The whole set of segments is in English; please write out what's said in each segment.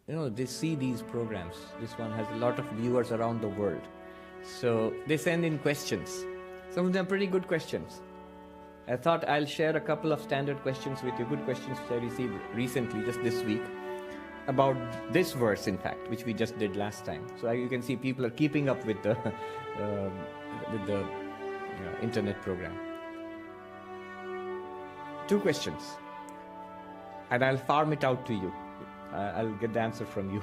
they see these programs. This one has a lot of viewers around the world. So they send in questions. Some of them are pretty good questions. I thought I'll share a couple of standard questions with you, good questions which I received recently, just this week, about this verse, in fact, which we just did last time. So you can see people are keeping up with the internet program. 2 questions, and I'll farm it out to you. I'll get the answer from you.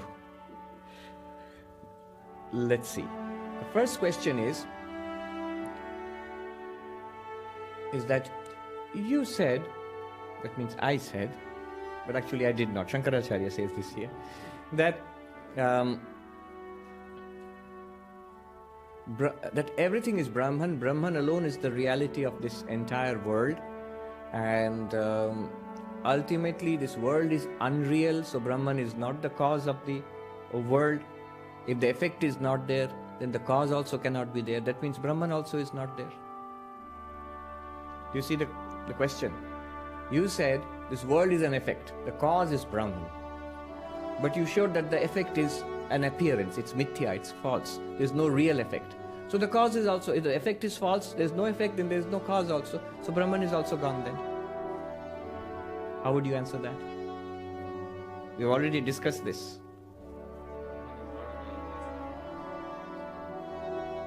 Let's see. The first question is that you said, that means I said, but actually I did not. Shankaracharya says this here, that that everything is Brahman. Brahman alone is the reality of this entire world, and ultimately this world is unreal, so Brahman is not the cause of the world. If the effect is not there, then the cause also cannot be there. That means Brahman also is not there. You see the question? You said this world is an effect, the cause is Brahman, but you showed that the effect is an appearance, it's mithya, it's false, there's no real effect. So the cause is also, if the effect is false, there's no effect, then there's no cause also, so Brahman is also gone then. How would you answer that? We've already discussed this.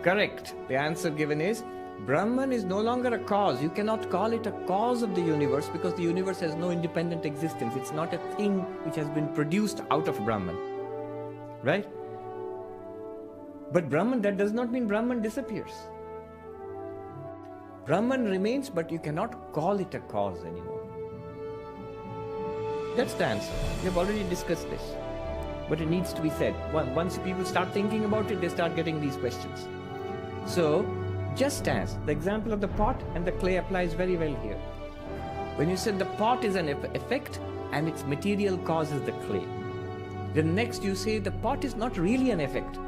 Correct. The answer given is, Brahman is no longer a cause. You cannot call it a cause of the universe because the universe has no independent existence. It's not a thing which has been produced out of Brahman. Right? But Brahman, that does not mean Brahman disappears. Brahman remains, but you cannot call it a cause anymore. That's the answer. We have already discussed this. But it needs to be said. Once people start thinking about it, they start getting these questions. So, just as the example of the pot and the clay applies very well here. When you said the pot is an effect and its material cause is the clay, then next you say the pot is not really an effect.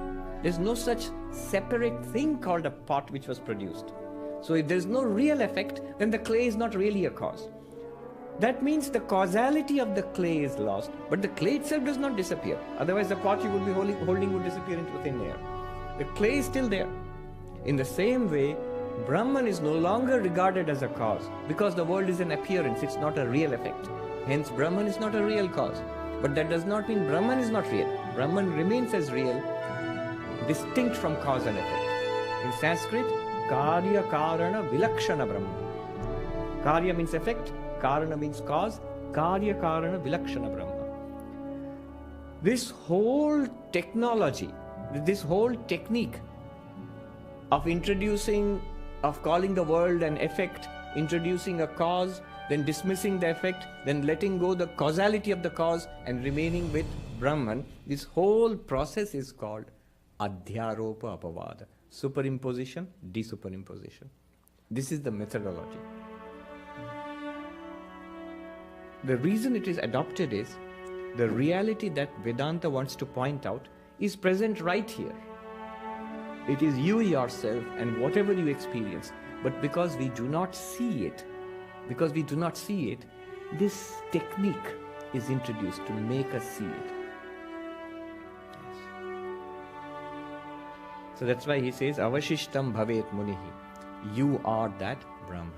There's no such separate thing called a pot which was produced. So if there's no real effect, then the clay is not really a cause. That means the causality of the clay is lost, but the clay itself does not disappear. Otherwise the pot you would be holding would disappear into thin air. The clay is still there. In the same way, Brahman is no longer regarded as a cause because the world is an appearance, it's not a real effect. Hence, Brahman is not a real cause. But that does not mean Brahman is not real. Brahman remains as real, distinct from cause and effect. In Sanskrit, Karya Karana Vilakshana Brahma. Karya means effect, Karana means cause, Karya Karana Vilakshana Brahma. This whole technology, this whole technique of calling the world an effect, introducing a cause, then dismissing the effect, then letting go the causality of the cause and remaining with Brahman, this whole process is called Adhyaropa Apavada. Superimposition, desuperimposition. This is the methodology. The reason it is adopted is the reality that Vedanta wants to point out is present right here. It is you yourself and whatever you experience. But because we do not see it, this technique is introduced to make us see it. Yes. So that's why he says, Avashishtam bhavet munihi. You are that Brahman.